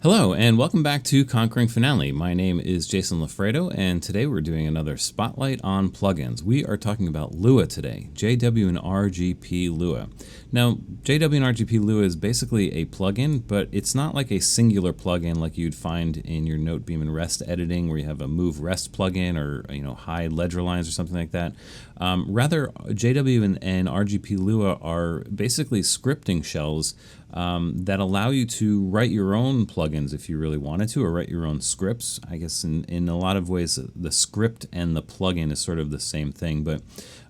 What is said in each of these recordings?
Hello, and welcome back to Conquering Finale. My name is Jason Lafredo, and today we're doing another spotlight on plugins. We are talking about Lua today, JW and RGP Lua. Now, JW and RGP Lua is basically a plugin, but it's not like a singular plugin like you'd find in your Notebeam and REST editing, where you have a move REST plugin or hide ledger lines or something like that. Rather, JW and RGP Lua are basically scripting shells that allow you to write your own plugins if you really wanted to, or write your own scripts. I guess in a lot of ways, the script and the plugin is sort of the same thing. But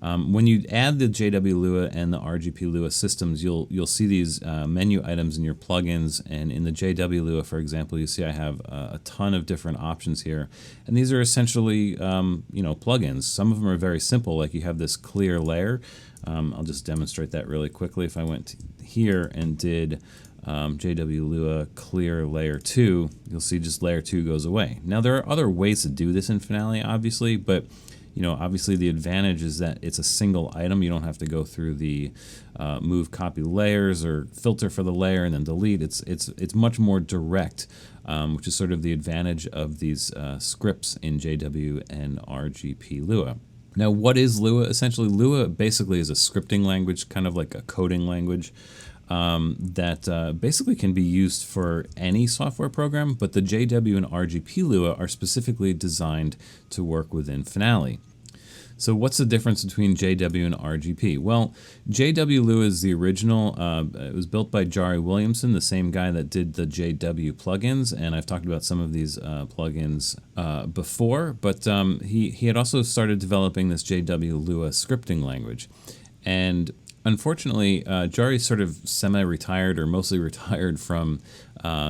when you add the JW Lua and the RGP Lua systems, you'll see these menu items in your plugins. And in the JW Lua, for example, you see I have a ton of different options here. And these are essentially plugins. Some of them are very simple, like you have this clear layer. I'll just demonstrate that really quickly. If I went here and did JW Lua clear layer 2, you'll see just layer 2 goes away. Now there are other ways to do this in Finale, obviously, but obviously the advantage is that it's a single item. You don't have to go through the move copy layers or filter for the layer and then delete. It's much more direct, which is sort of the advantage of these scripts in JW and RGP Lua. Now, what is Lua? Essentially, Lua basically is a scripting language, kind of like a coding language that basically can be used for any software program, but the JW and RGP Lua are specifically designed to work within Finale. So what's the difference between JW and RGP? Well, JW Lua is the original. It was built by Jari Williamsson, the same guy that did the JW plugins, and I've talked about some of these plugins before, but he had also started developing this JW Lua scripting language. And unfortunately, Jari sort of semi-retired or mostly retired from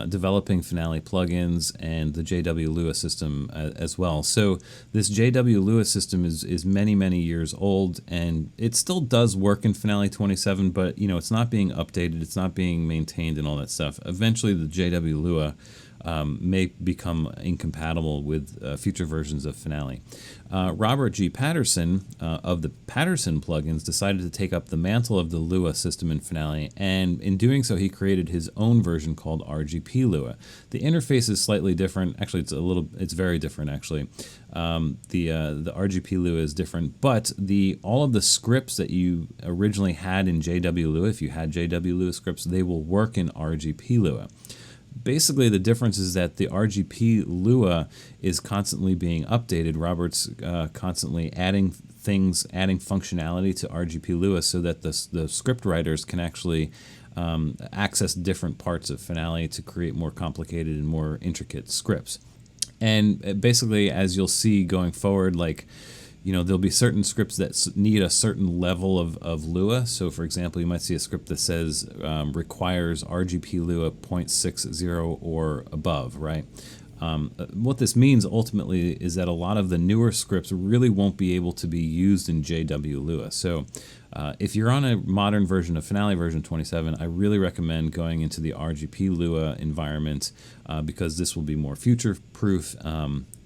developing Finale plugins and the JW Lua system as well. So this JW Lua system is many, many years old, and it still does work in Finale 27, but it's not being updated, it's not being maintained and all that stuff. Eventually the JW Lua may become incompatible with future versions of Finale. Robert G. Patterson of the Patterson plugins decided to take up the mantle of the Lua system in Finale, and in doing so he created his own version called RGP Lua. The interface is slightly different. Actually, it's very different actually. The RGP Lua is different, but all of the scripts that you originally had in JW Lua, if you had JW Lua scripts, they will work in RGP Lua. Basically, the difference is that the RGP Lua is constantly being updated. Robert's constantly adding things, adding functionality to RGP Lua so that the script writers can actually access different parts of Finale to create more complicated and more intricate scripts. And basically, as you'll see going forward, there'll be certain scripts that need a certain level of Lua. So for example, you might see a script that says requires RGP Lua 0.60 or above, right? What this means ultimately is that a lot of the newer scripts really won't be able to be used in JW Lua. So if you're on a modern version of Finale version 27, I really recommend going into the RGP Lua environment because this will be more future-proof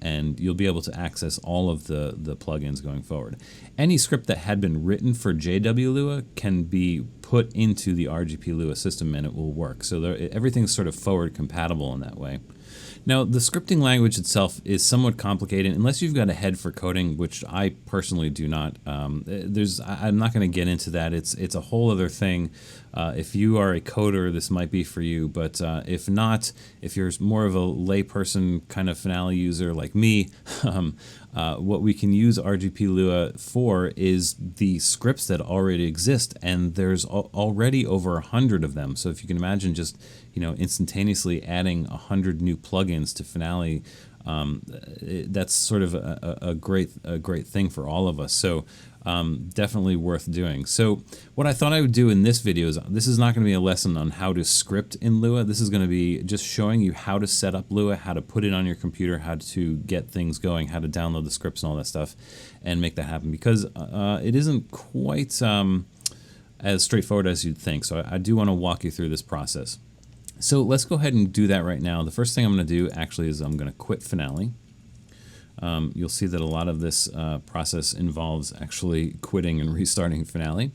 and you'll be able to access all of the plugins going forward. Any script that had been written for JW Lua can be put into the RGP Lua system and it will work. So everything's sort of forward compatible in that way. Now, the scripting language itself is somewhat complicated, unless you've got a head for coding, which I personally do not. I'm not going to get into that. It's a whole other thing. If you are a coder, this might be for you, but if not, if you're more of a layperson kind of Finale user like me, what we can use RGP Lua for is the scripts that already exist, and there's already over 100 of them. So if you can imagine just instantaneously adding 100 new plugins to Finale, that's sort of a great thing for all of us. So definitely worth doing. So what I thought I would do in this video is, this is not going to be a lesson on how to script in Lua. This is going to be just showing you how to set up Lua, how to put it on your computer, how to get things going, how to download the scripts and all that stuff and make that happen, because it isn't quite as straightforward as you'd think. So I do want to walk you through this process. So let's go ahead and do that right now. The first thing I'm going to do actually is I'm going to quit Finale. you'll see that a lot of this process involves actually quitting and restarting Finale.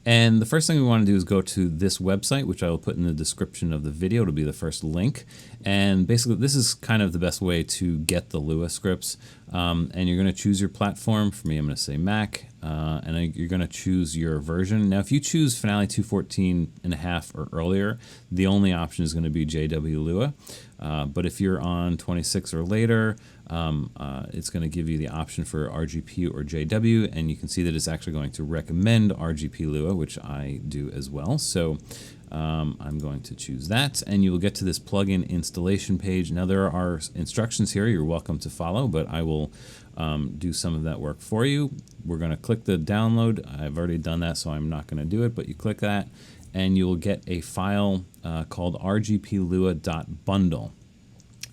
And the first thing we want to do is go to this website, which I will put in the description of the video. It'll be the first link. And basically, this is kind of the best way to get the Lua scripts. And you're going to choose your platform. For me, I'm going to say Mac. And you're going to choose your version. Now, if you choose Finale 2.14.5 or earlier, the only option is going to be JW Lua. But if you're on 26 or later, it's going to give you the option for RGP or JW, and you can see that it's actually going to recommend RGP Lua, which I do as well. So I'm going to choose that, and you will get to this plugin installation page. Now, there are instructions here you're welcome to follow, but I will do some of that work for you. We're going to click the download. I've already done that, so I'm not going to do it, but you click that, and you will get a file called rgplua.bundle.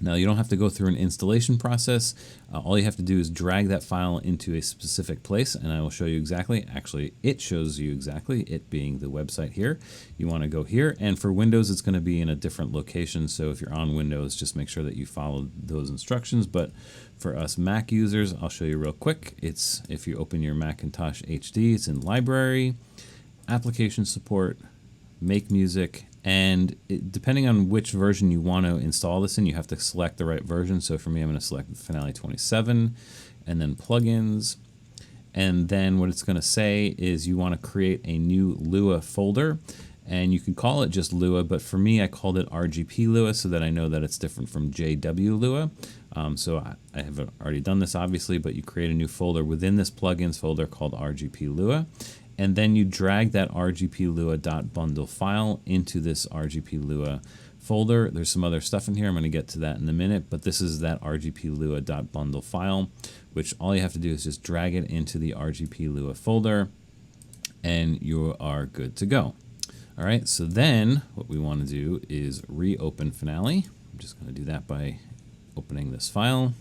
Now, you don't have to go through an installation process. All you have to do is drag that file into a specific place, and I will show you exactly. Actually, it shows you exactly, it being the website here. You want to go here, and for Windows, it's going to be in a different location. So if you're on Windows, just make sure that you follow those instructions. But for us Mac users, I'll show you real quick. It's if you open your Macintosh HD, it's in Library, Application Support, Make Music, and depending on which version you want to install this in, you have to select the right version. So for me, I'm going to select Finale 27, and then Plugins. And then what it's going to say is you want to create a new Lua folder, and you can call it just Lua, but for me, I called it RGP Lua so that I know that it's different from JW Lua. So I have already done this, obviously, but you create a new folder within this plugins folder called RGP Lua. And then you drag that rgplua.bundle file into this RGP Lua folder. There's some other stuff in here. I'm going to get to that in a minute, but this is that rgplua.bundle file, which all you have to do is just drag it into the RGP Lua folder, and you are good to go. All right, so then what we want to do is reopen Finale. I'm just going to do that by opening this file.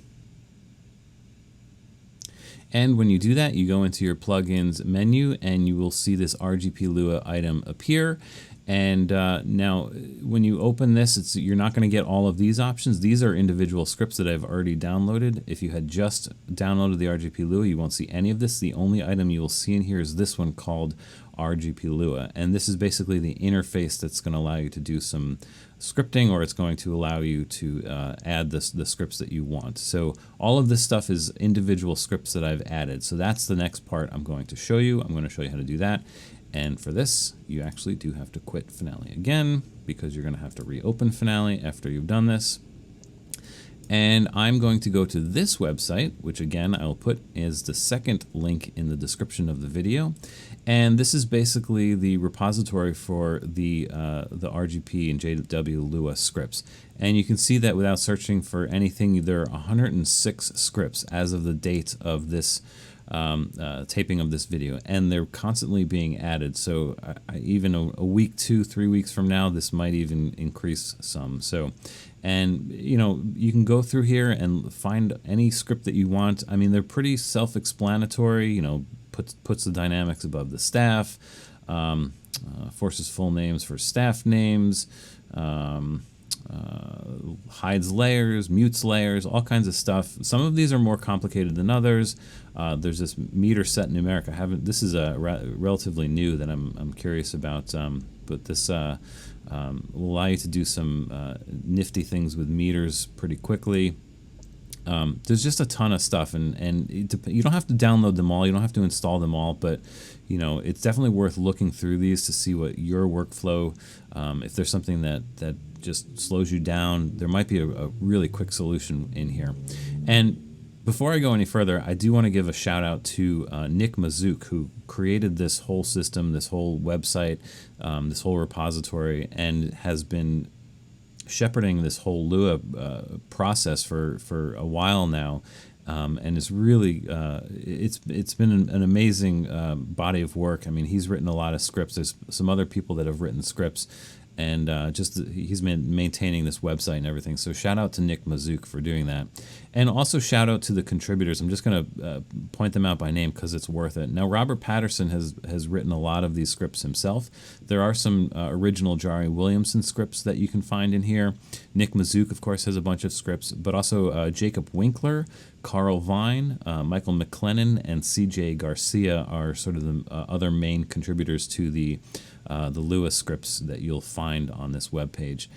And when you do that, you go into your plugins menu, and you will see this RGP Lua item appear. And now, when you open this, you're not going to get all of these options. These are individual scripts that I've already downloaded. If you had just downloaded the RGP Lua, you won't see any of this. The only item you will see in here is this one called RGP Lua. And this is basically the interface that's going to allow you to do some scripting, or it's going to allow you to add the scripts that you want. So all of this stuff is individual scripts that I've added. So that's the next part I'm going to show you. I'm going to show you how to do that. And for this, you actually do have to quit Finale again, because you're going to have to reopen Finale after you've done this. And I'm going to go to this website, which again, I'll put as the second link in the description of the video. And this is basically the repository for the RGP and JW Lua scripts. And you can see that without searching for anything, there are 106 scripts as of the date of this taping of this video, and they're constantly being added. So even a week, 2-3 weeks from now, this might even increase some. So, and you know, you can go through here and find any script that you want. I mean, they're pretty self-explanatory. You know, puts the dynamics above the staff, forces full names for staff names, hides layers, mutes layers, all kinds of stuff. Some of these are more complicated than others. There's this meter set numeric. This is relatively new that I'm curious about, but this will allow you to do some nifty things with meters pretty quickly. There's just a ton of stuff, and you don't have to download them all, you don't have to install them all, but you know, it's definitely worth looking through these to see what your workflow, if there's something that just slows you down, there might be a really quick solution in here. And before I go any further, I do want to give a shout out to Nick Mazuk, who created this whole system, this whole website, this whole repository, and has been shepherding this whole Lua process for a while now, and it's really it's been an amazing body of work. I mean, he's written a lot of scripts. There's some other people that have written scripts, and he's been maintaining this website and everything. So shout out to Nick Mazuk for doing that, and also shout out to the contributors. I'm just going to point them out by name because it's worth it. Now, Robert Patterson has written a lot of these scripts himself. There are some original Jari Williamsson scripts that you can find in here. Nick Mazuk, of course, has a bunch of scripts, but also Jacob Winkler, Carl Vine, Michael McClennan, and CJ Garcia are sort of the other main contributors to the Lua scripts that you'll find on this webpage.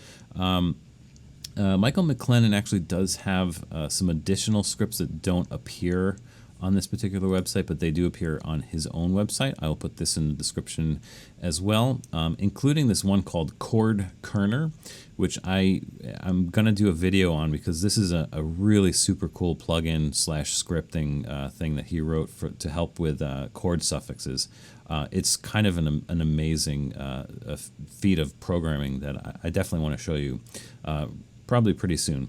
Michael McClennan actually does have some additional scripts that don't appear on this particular website, but they do appear on his own website. I will put this in the description as well, including this one called Chord Kerner, which I'm going to do a video on because this is a really super cool plugin / scripting thing that he wrote to help with chord suffixes. It's kind of an amazing feat of programming that I definitely want to show you probably pretty soon.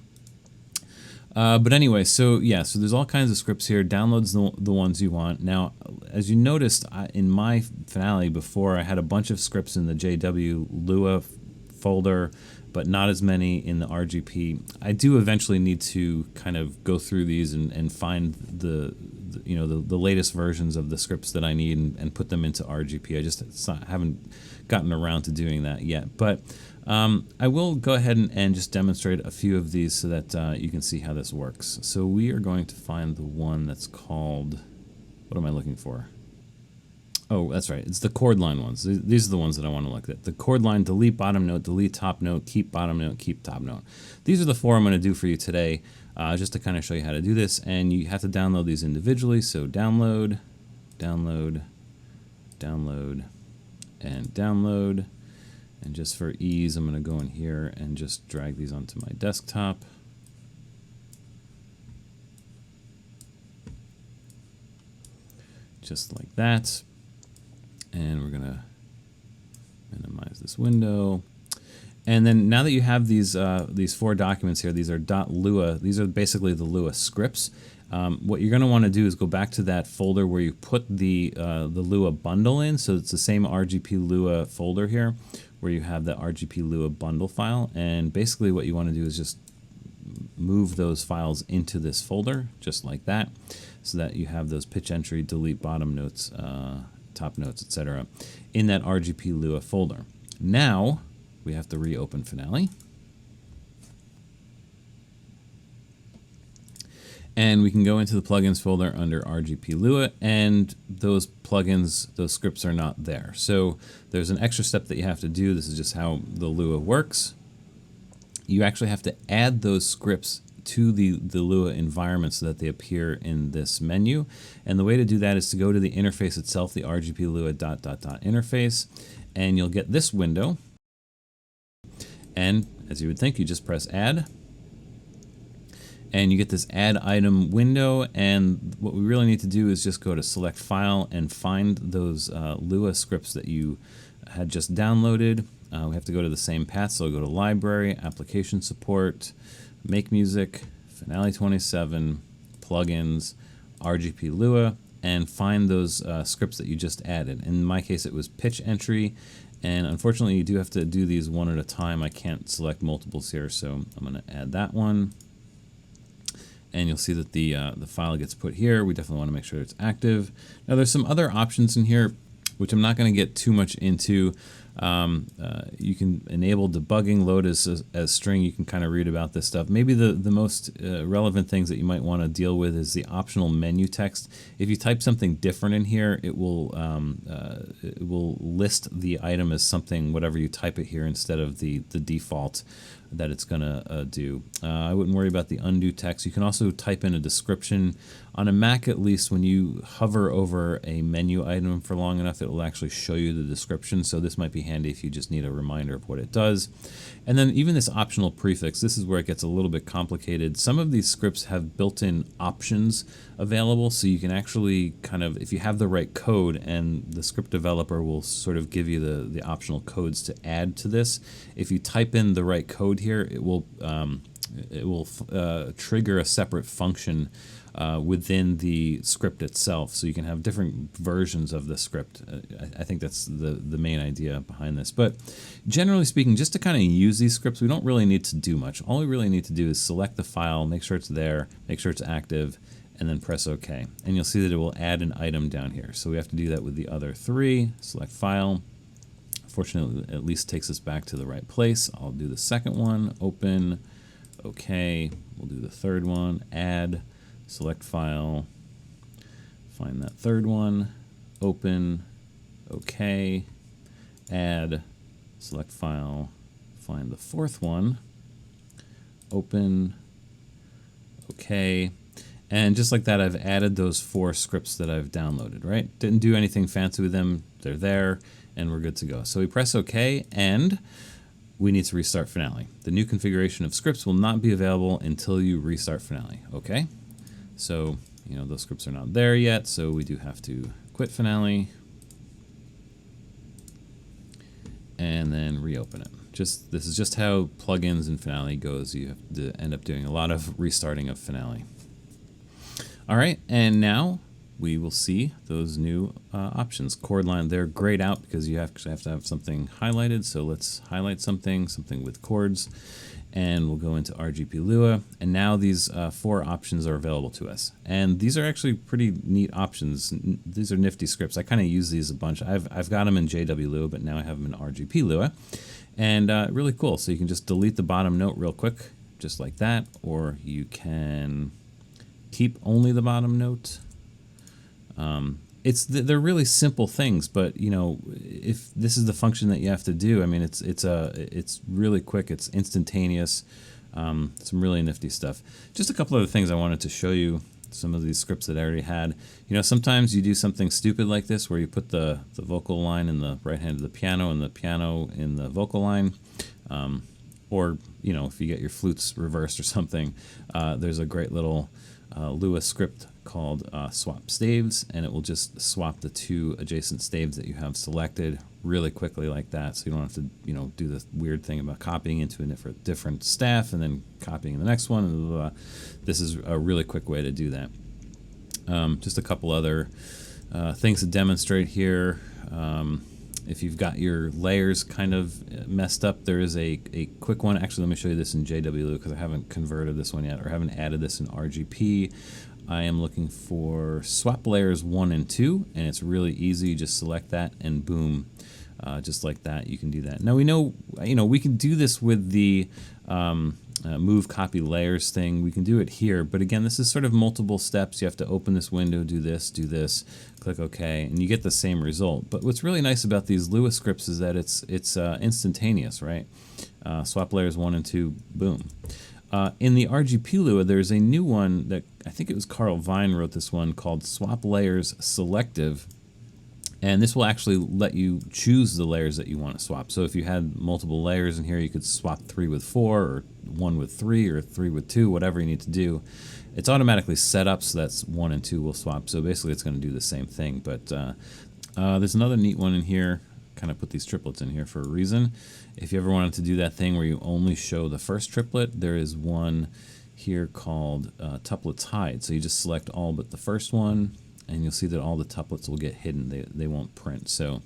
But anyway, so there's all kinds of scripts here. Downloads the ones you want. Now, as you noticed in my Finale before, I had a bunch of scripts in the JW Lua folder, but not as many in the RGP. I do eventually need to kind of go through these and find the latest versions of the scripts that I need and put them into RGP. I just haven't gotten around to doing that yet. But I will go ahead and just demonstrate a few of these so that you can see how this works. So we are going to find the one that's called, what am I looking for? Oh, that's right. It's the chord line ones. These are the ones that I want to look at. The chord line, delete bottom note, delete top note, keep bottom note, keep top note. These are the 4 I'm going to do for you today, just to kind of show you how to do this. And you have to download these individually. So download, download, download, and download. And just for ease, I'm going to go in here and just drag these onto my desktop. Just like that. And we're going to minimize this window. And then now that you have these 4 documents here, these are .lua. These are basically the Lua scripts. What you're going to want to do is go back to that folder where you put the Lua bundle in. So it's the same RGP Lua folder here where you have the RGP Lua bundle file. And basically what you want to do is just move those files into this folder, just like that, so that you have those pitch entry, delete bottom notes, top notes, etc. in that RGP Lua folder. Now we have to reopen Finale. And we can go into the plugins folder under RGP Lua, and those plugins, those scripts are not there. So there's an extra step that you have to do. This is just how the Lua works. You actually have to add those scripts to the Lua environment so that they appear in this menu. And the way to do that is to go to the interface itself, the RGP Lua ... interface, and you'll get this window. And as you would think, you just press add. And you get this add item window, and what we really need to do is just go to select file and find those Lua scripts that you had just downloaded. We have to go to the same path, so I'll go to library, application support, make music, Finale 27, plugins, RGP Lua, and find those scripts that you just added. In my case, it was pitch entry, and unfortunately you do have to do these one at a time. I can't select multiples here, so I'm going to add that one. And you'll see that the file gets put here. We definitely want to make sure it's active. Now there's some other options in here, which I'm not going to get too much into. You can enable debugging, load as string. You can kind of read about this stuff. Maybe the most relevant things that you might want to deal with is the optional menu text. If you type something different in here, it will list the item as something, whatever you type it here, instead of the default that it's going to do. I wouldn't worry about the undo text. You can also type in a description. On a Mac, at least, when you hover over a menu item for long enough, it will actually show you the description. So this might be handy if you just need a reminder of what it does. And then even this optional prefix, this is where it gets a little bit complicated. Some of these scripts have built-in options available, so you can actually kind of, if you have the right code, and the script developer will sort of give you the optional codes to add to this. If you type in the right code here, it will it will trigger a separate function within the script itself, so you can have different versions of the script. I think that's the main idea behind this. But generally speaking, just to kind of use these scripts, we don't really need to do much. All we really need to do is select the file, make sure it's there, make sure it's active, and then press OK. And you'll see that it will add an item down here. So we have to do that with the other three. Select File. Fortunately, it at least takes us back to the right place. I'll do the second one, Open, OK. We'll do the third one, Add, select File, find that third one, Open, OK, Add, select File, find the fourth one, Open, OK. And just like that, I've added those 4 scripts that I've downloaded, right? Didn't do anything fancy with them. They're there, and we're good to go. So we press OK, and we need to restart Finale. The new configuration of scripts will not be available until you restart Finale, okay? So, you know, those scripts are not there yet, so we do have to quit Finale and then reopen it. This is just how plugins in Finale goes. You have to end up doing a lot of restarting of Finale. All right, and now we will see those new options. Chord line, they're grayed out because you actually have to have something highlighted. So let's highlight something with chords, and we'll go into RGP Lua. And now these 4 options are available to us. And these are actually pretty neat options. These are nifty scripts. I kind of use these a bunch. I've got them in JW Lua, but now I have them in RGP Lua. And really cool. So you can just delete the bottom note real quick, just like that, or you can keep only the bottom note. They're really simple things, but you know, if this is the function that you have to do, I mean, it's really quick, it's instantaneous, some really nifty stuff. Just a couple other things I wanted to show you. Some of these scripts that I already had. You know, sometimes you do something stupid like this, where you put the vocal line in the right hand of the piano and the piano in the vocal line, or you know, if you get your flutes reversed or something. There's a great little Lua script called swap staves, and it will just swap the 2 adjacent staves that you have selected really quickly like that, so you don't have to, you know, do the weird thing about copying into a different staff and then copying the next one. And blah, blah, blah. This is a really quick way to do that. Just a couple other things to demonstrate here. If you've got your layers kind of messed up, there is a quick one. Actually, let me show you this in JW because I haven't converted this one yet, or haven't added this in RGP. I am looking for swap layers 1 and 2, and it's really easy. You just select that, and boom, just like that, you can do that. Now we know, you know, we can do this with the move copy layers thing. We can do it here, but again, this is sort of multiple steps. You have to open this window, do this, click OK, and you get the same result. But what's really nice about these Lua scripts is that it's instantaneous, right? Swap layers 1 and 2, boom. In the RGP Lua, there's a new one that I think it was Carl Vine wrote this one, called Swap Layers Selective. And this will actually let you choose the layers that you want to swap. So if you had multiple layers in here, you could swap 3 with 4, or 1 with 3, or 3 with 2, whatever you need to do. It's automatically set up so that's 1 and 2 will swap. So basically it's going to do the same thing. But there's another neat one in here. Kind of put these triplets in here for a reason. If you ever wanted to do that thing where you only show the first triplet, there is one here called tuplets hide. So you just select all but the first one, and you'll see that all the tuplets will get hidden. They won't print. So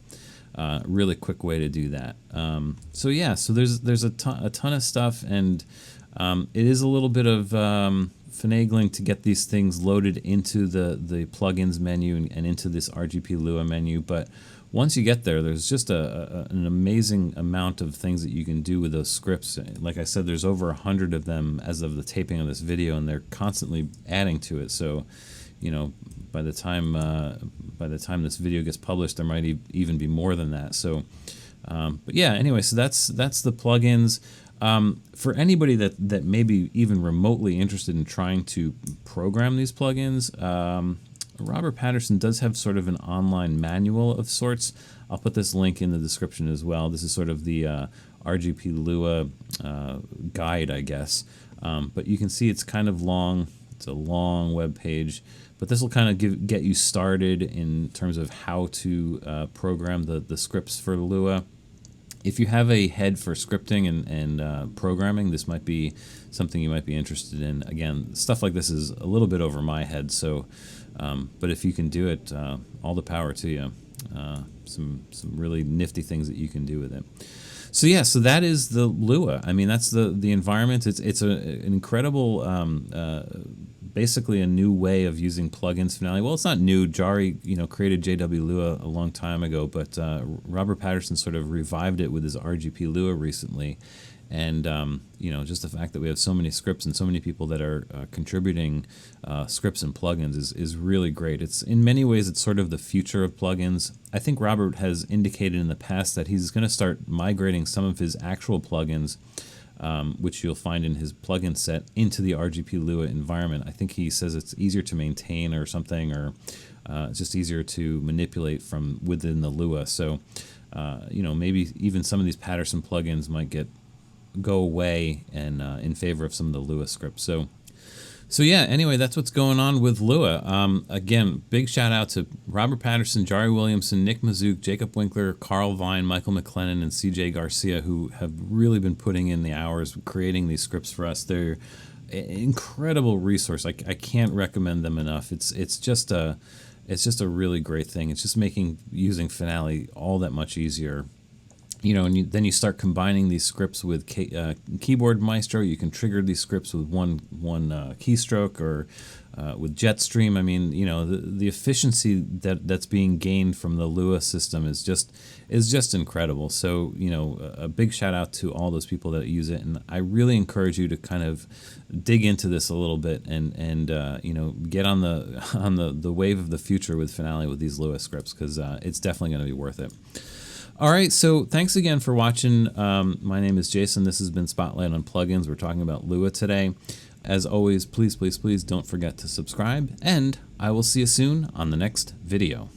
really quick way to do that. So yeah, so there's a ton of stuff, and it is a little bit of finagling to get these things loaded into the plugins menu and into this RGP Lua menu, but once you get there, there's just an amazing amount of things that you can do with those scripts. Like I said, there's over 100 of them as of the taping of this video, and they're constantly adding to it. So, you know, by the time this video gets published, there might even be more than that. So, but yeah, anyway, so that's the plugins. For anybody that may be even remotely interested in trying to program these plugins, Robert Patterson does have sort of an online manual of sorts. I'll put this link in the description as well. This is sort of the RGP Lua guide, I guess. But you can see it's kind of long. It's a long web page. But this will kind of get you started in terms of how to program the scripts for Lua. if you have a head for scripting and programming, this might be something you might be interested in. Again, stuff like this is a little bit over my head, so but if you can do it, all the power to you. Some really nifty things that you can do with it. So yeah, so that is the Lua. I mean, that's the environment. It's an incredible, basically a new way of using plugins. Finale. Well, it's not new. Jari, created JW Lua a long time ago, but Robert Patterson sort of revived it with his RGP Lua recently. And just the fact that we have so many scripts and so many people that are contributing scripts and plugins is really great. It's in many ways it's sort of the future of plugins. I think Robert has indicated in the past that he's going to start migrating some of his actual plugins, which you'll find in his plugin set, into the RGP Lua environment. I think he says it's easier to maintain or something, or it's just easier to manipulate from within the Lua. So maybe even some of these Patterson plugins might go away and in favor of some of the Lua scripts. So yeah, anyway, that's what's going on with Lua. Again, big shout out to Robert Patterson, Jari Williamsson, Nick Mazuk, Jacob Winkler, Carl Vine, Michael McClennan, and CJ Garcia, who have really been putting in the hours creating these scripts for us. They're an incredible resource. I can't recommend them enough. It's just a really great thing. It's just making using Finale all that much easier. And then you start combining these scripts with Keyboard Maestro. You can trigger these scripts with one keystroke, or with Jetstream. I mean, the efficiency that's being gained from the Lua system is just incredible. So, a big shout out to all those people that use it, and I really encourage you to kind of dig into this a little bit and get on the wave of the future with Finale with these Lua scripts, because it's definitely going to be worth it. All right, so thanks again for watching. My name is Jason. This has been Spotlight on Plugins. We're talking about Lua today. As always, please, please, please don't forget to subscribe, and I will see you soon on the next video.